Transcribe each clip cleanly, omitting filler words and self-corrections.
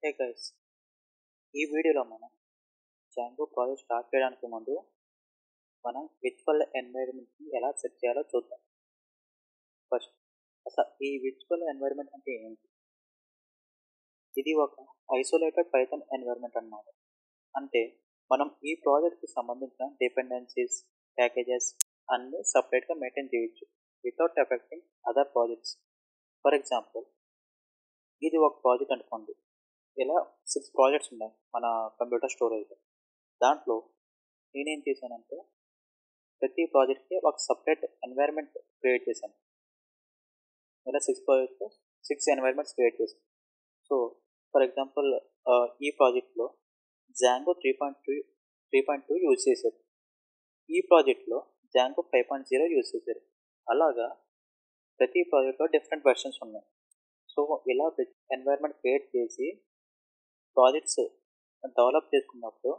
Hey guys, ఈ వీడియోలో మనం జాంగో ప్రాజెక్ట్ స్టార్ట్ చేయడానికి ముందు మనం విర్చువల్ ఎన్వైరన్మెంట్ని ఎలా సెట్ చేయాలో చూద్దాం. ఫస్ట్ అసలు ఈ విర్చువల్ ఎన్వైరన్మెంట్ అంటే ఏంటి? ఇది ఒక ఐసోలేటెడ్ పైథాన్ ఎన్వైరన్మెంట్ అన్నమాట. అంటే మనం ఈ ప్రాజెక్ట్కి సంబంధించిన డిపెండెన్సీస్, ప్యాకేజెస్ అన్నీ సపరేట్గా మెయింటైన్ చేయొచ్చు without effecting other projects. For example, ఇది ఒక ప్రాజెక్ట్ అనుకోండి. ఇలా 6 ప్రాజెక్ట్స్ ఉన్నాయి మన కంప్యూటర్ స్టోరేజ్లో. దాంట్లో నేనేం చేశానంటే ప్రతి ప్రాజెక్ట్కి ఒక సపరేట్ ఎన్వైరన్మెంట్ క్రియేట్ చేశాను. ఇలా 6 ప్రాజెక్ట్స్ 6 ఎన్వైరన్మెంట్స్ క్రియేట్ చేశాను. సో ఫర్ ఎగ్జాంపుల్, ఈ ప్రాజెక్ట్లో జాంగో 3.2 యూజ్ చేశారు. ఈ ప్రాజెక్ట్లో జాంగో 5.0 యూజ్ చేశారు. అలాగా ప్రతి ప్రాజెక్ట్లో డిఫరెంట్ వెర్షన్స్ ఉన్నాయి. సో ఇలా ఎన్వైరన్మెంట్ క్రియేట్ చేసి ప్రాజెక్ట్స్ డెవలప్ చేసుకున్నప్పుడు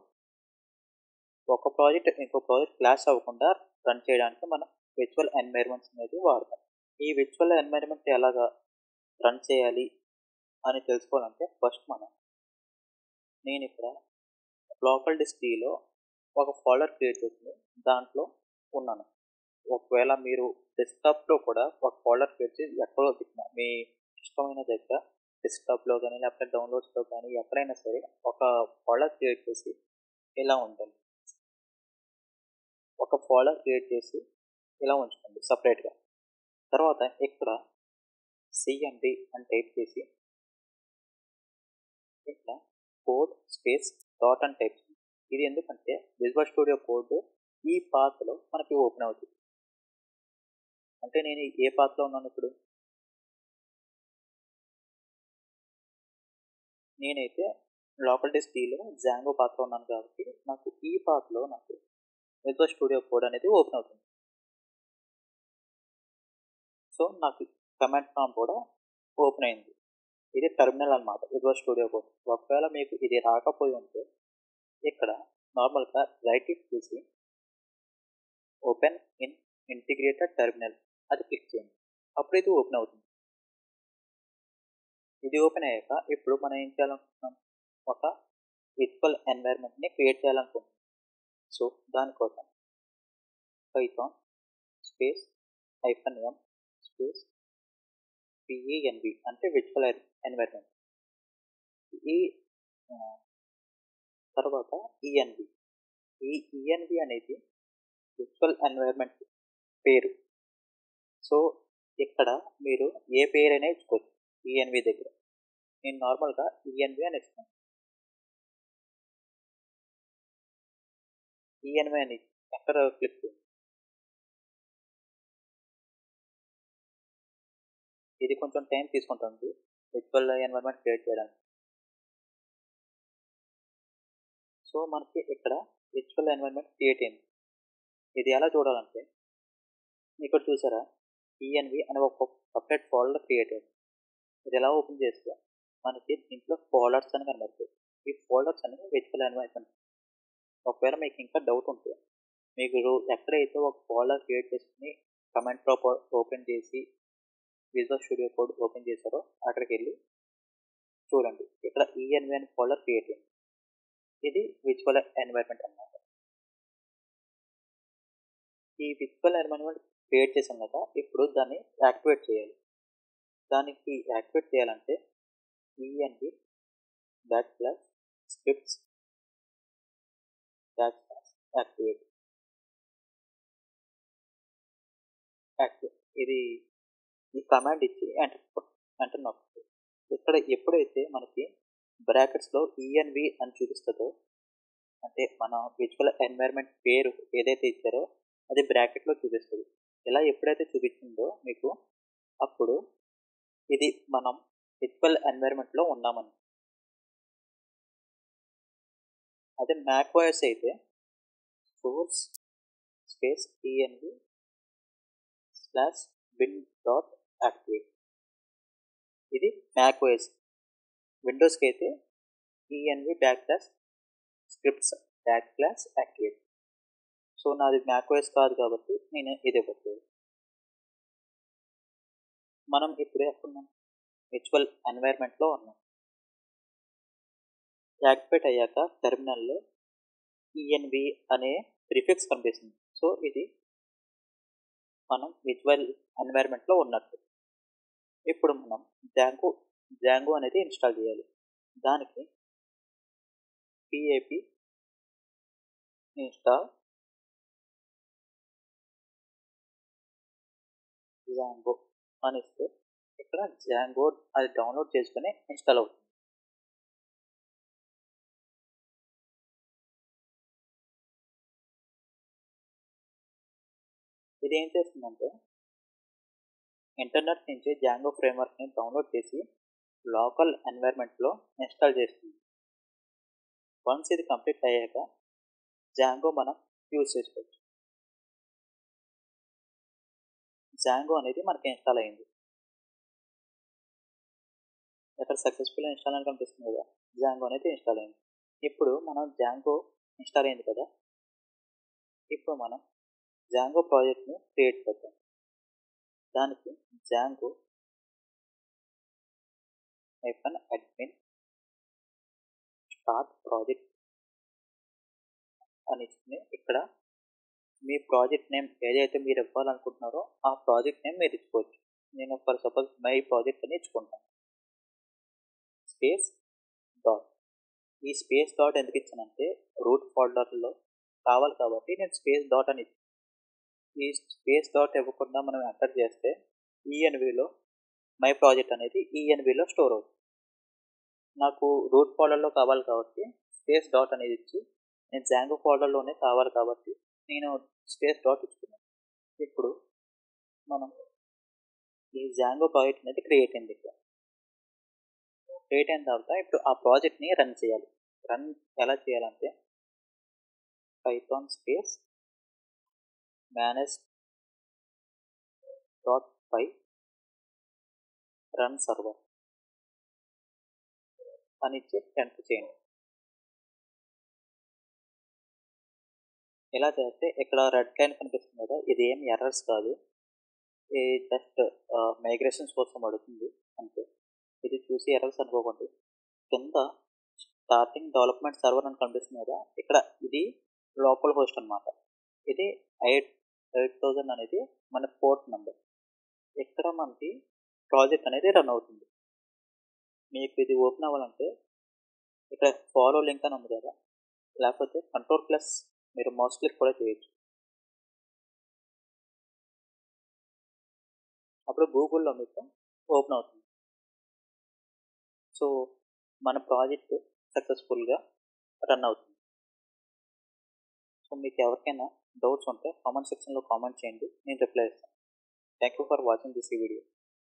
ఒక ప్రాజెక్ట్ ఇంకో ప్రాజెక్ట్ క్లాష్ అవ్వకుండా రన్ చేయడానికి మనం విర్చువల్ ఎన్వైరన్మెంట్స్ అనేది వాడతాం. ఈ విర్చువల్ ఎన్వైరన్మెంట్ ఎలాగా రన్ చేయాలి అని తెలుసుకోవాలంటే ఫస్ట్ నేను ఇక్కడ లోకల్ డిస్క్లో ఒక ఫోల్డర్ క్రియేట్ చేసి దాంట్లో ఉన్నాను. ఒకవేళ మీరు డెస్క్టాప్లో కూడా ఒక ఫోల్డర్ క్రియేట్ చేసి ఎక్కడో మీ ఇష్టమైన దగ్గర డెస్క్టాప్లో కానీ లేకపోతే డౌన్లోడ్స్లో కానీ ఎక్కడైనా సరే ఒక ఫోల్డర్ క్రియేట్ చేసి ఇలా ఉంటుంది. ఒక ఫోల్డర్ క్రియేట్ చేసి ఇలా ఉంచుకోండి సపరేట్గా. తర్వాత ఇక్కడ సిఎండి అని టైప్ చేసి ఇక్కడ కోడ్ స్పేస్ డాట్ అని టైప్ చేయండి. ఇది ఎందుకంటే విజువల్ స్టూడియో కోడ్ ఈ పాత్లో మనకి ఓపెన్ అవుతుంది. అంటే నేను ఏ పాత్లో ఉన్నాను ఇప్పుడు? నేనైతే లోకల్ డిస్క్లో జాంగో పాత్లో ఉన్నాను కాబట్టి నాకు ఈ పాత్లో నాకు విజువల్ స్టూడియో కోడ్ అనేది ఓపెన్ అవుతుంది. సో నాకు కమాండ్ ప్రాంప్ట్ కూడా ఓపెన్ అయింది. ఇది టెర్మినల్ అన్నమాట, విజువల్ స్టూడియో కోడ్. ఒకవేళ మీకు ఇది రాకపోయి ఉంటే ఇక్కడ నార్మల్గా రైట్ క్లిక్ చేసి ఓపెన్ ఇన్ ఇంటిగ్రేటెడ్ టెర్మినల్ అది క్లిక్ చేయండి. అప్పుడు ఇది ఓపెన్ అవుతుంది. ఇది ఓపెన్ అయ్యాక ఇప్పుడు మనం ఏం చేయాలనుకుంటున్నాం? ఒక విర్చువల్ ఎన్వైరన్మెంట్ని క్రియేట్ చేయాలనుకుంటున్నాం. సో దానికోసం Python space -m space PENV అంటే విర్చువల్ ఎన్వైరన్మెంట్. ఈ తర్వాత ENV. ఈ ENV అనేది విర్చువల్ ఎన్వైరన్మెంట్ పేరు. సో ఇక్కడ మీరు ఏ పేరైనా ఇచ్చుకోవచ్చు ఈఎన్వి దగ్గర. నేను నార్మల్గా ఈఎన్వి అని ఇస్తాను. ఈఎన్వి అని ఎక్కడ క్లిక్ చేయండి. ఇది కొంచెం టైం తీసుకుంటుంది విర్చువల్ ఎన్వైరన్మెంట్ క్రియేట్ చేయడానికి. సో మనకి ఇక్కడ విర్చువల్ ఎన్వైరన్మెంట్ క్రియేట్ అయింది. ఇది ఎలా చూడాలంటే ఇక్కడ చూసారా, ఈఎన్వి అనే ఒక సపరేట్ ఫోల్డర్ క్రియేట్ అయింది. ఇది ఎలా ఓపెన్ చేస్తే మనకి దీంట్లో ఫోల్డర్స్ అని కనబడుతుంది. ఈ ఫోల్డర్స్ అనేవి విర్చువల్ ఎన్వైరన్మెంట్. ఒకవేళ మీకు ఇంకా డౌట్ ఉంటే మీరు ఎక్కడైతే ఒక ఫోల్డర్ క్రియేట్ చేసుకుని కమాండ్ ప్రాంప్ట్ ఓపెన్ చేసి విజువల్ స్టూడియో కోడ్ ఓపెన్ చేశారో అక్కడికి వెళ్ళి చూడండి. ఇక్కడ ఈఎన్వి అని ఫోల్డర్ క్రియేట్ అయింది. ఇది విర్చువల్ ఎన్వైరన్మెంట్ అన్నమాట. ఈ విర్చువల్ ఎన్వైరన్మెంట్ క్రియేట్ చేసాం కదా, ఇప్పుడు దాన్ని యాక్టివేట్ చేయాలి. దానికి యాక్టివేట్ చేయాలంటే ఈఎన్వి /scripts /activate ఇది ఈ కమాండ్ ఇచ్చి ఎంటర్ నొక్కండి. ఇక్కడ ఎప్పుడైతే మనకి బ్రాకెట్స్లో ఈఎన్వి అని చూపిస్తుందో, అంటే మన విర్చువల్ ఎన్వైరన్మెంట్ పేరు ఏదైతే ఇచ్చారో అది బ్రాకెట్లో చూపిస్తుంది. ఇలా ఎప్పుడైతే చూపించిందో మీకు అప్పుడు ఇది మనం విర్చువల్ ఎన్వైరన్మెంట్లో ఉన్నామని. అదే మ్యాక్ఓఎస్ అయితే సోర్స్ స్పేస్ ఈఎన్వి /bin.activate. ఇది మ్యాక్ఓఎస్. విండోస్కి అయితే ఈఎన్వి /scripts /activate. సో నాది మ్యాక్ఓఎస్ కాదు కాబట్టి నేను ఇదే పెట్టాను. మనం ఇప్పుడు ఎక్కడున్నాం? విర్చువల్ ఎన్వైరన్మెంట్లో ఉన్నాం. యాక్టివేట్ అయ్యాక టెర్మినల్లో ఈఎన్వి అనే ప్రిఫిక్స్ కనిపిస్తుంది. సో ఇది మనం విజువల్ ఎన్వైర్న్మెంట్లో ఉన్నట్టు. ఇప్పుడు మనం జాంగో అనేది ఇన్స్టాల్ చేయాలి. దానికి పిఏపి ఇన్స్టాల్ జాంగో అని ఇస్తే ఇక్కడ జాంగో అది డౌన్లోడ్ చేసుకుని ఇన్స్టాల్ అవుతుంది. ఇది ఏం చేస్తుందంటే ఇంటర్నెట్ నుంచి జాంగో ఫ్రేమ్వర్క్ని డౌన్లోడ్ చేసి లోకల్ ఎన్వైర్న్మెంట్లో ఇన్స్టాల్ చేస్తుంది. వన్స్ ఇది కంప్లీట్ అయ్యాక జాంగో మనం యూజ్ చేసుకోవచ్చు. జాంగో అనేది మనకి ఇన్స్టాల్ అయింది. ఇక్కడ సక్సెస్ఫుల్ ఇన్స్టాల్ అని కనిపిస్తుంది కదా, జాంగో అనేది ఇన్స్టాల్ అయింది. ఇప్పుడు మనం జాంగో ఇన్స్టాల్ అయింది కదా, ఇప్పుడు మనం జాంగో ప్రాజెక్ట్ని క్రియేట్ చేద్దాం. దానికి జాంగో -admin స్టార్ట్ ప్రాజెక్ట్ అని ఇచ్చుకుని ఇక్కడ మీ ప్రాజెక్ట్ నేమ్ ఏదైతే మీరు ఇవ్వాలనుకుంటున్నారో ఆ ప్రాజెక్ట్ నేమ్ మీరు ఇచ్చుకోవచ్చు. నేను ఫర్ సపోజ్ మై ప్రాజెక్ట్ అని ఇచ్చుకుంటాను. Space dot. ఈ స్పేస్ డాట్ ఎందుకు ఇచ్చానంటే రూట్ ఫోల్డర్లో కావాలి కాబట్టి నేను స్పేస్ డాట్ అని ఇచ్చాను. ఈ స్పేస్ డాట్ ఇవ్వకుండా మనం ఎంటర్ చేస్తే ఈఎన్విలో మై ప్రాజెక్ట్ అనేది ఈఎన్విలో స్టోర్ అవుతుంది. నాకు రూట్ ఫోల్డర్లో కావాలి కాబట్టి స్పేస్ డాట్ అనేది ఇచ్చి, నేను జాంగో ఫోల్డర్లోనే కావాలి కాబట్టి నేను స్పేస్ డాట్ ఇచ్చుకున్నాను. ఇప్పుడు మనం ఈ జాంగో ప్రాజెక్ట్ అనేది క్రియేట్ అయింది. ఇక్కడ క్రియేట్ అయిన తర్వాత ఇప్పుడు ఆ ప్రాజెక్ట్ని రన్ చేయాలి. రన్ ఎలా చేయాలంటే Python space manage.py run server అని ఇచ్చి ఎంటర్ చేయండి. ఎలా చేస్తే ఇక్కడ రెడ్ లైన్ కనిపిస్తుంది కదా, ఇది ఏం ఎర్రర్స్ కాదు, ఇది జస్ట్ మైగ్రేషన్స్ కోసం అడుగుతుంది అంతే. ఇది చూసి ఎర్రర్స్ అనుకోకండి. కింద స్టార్టింగ్ డెవలప్మెంట్ సర్వర్ అని కనిపిస్తుంది కదా, ఇక్కడ ఇది లోకల్ హోస్ట్ అనమాట. ఇది 8000 అనేది మన పోర్ట్ నెంబర్. ఇక్కడ మనకి ప్రాజెక్ట్ అనేది రన్ అవుతుంది. మీకు ఇది ఓపెన్ అవ్వాలంటే ఇక్కడ ఫాలో లింక్ అని ఉంది కదా, లేకపోతే Ctrl+ మీరు మౌస్ క్లిక్ కూడా చేయొచ్చు. అప్పుడు గూగుల్లో మీకు ఓపెన్ అవుతుంది. సో మన ప్రాజెక్ట్ సక్సెస్ఫుల్గా రన్ అవుతుంది. సో మీకు ఎవరికైనా డౌట్స్ ఉంటే కామెంట్ సెక్షన్లో కామెంట్ చేయండి, నేను రిప్లై ఇస్తాను. Thank you for watching this video.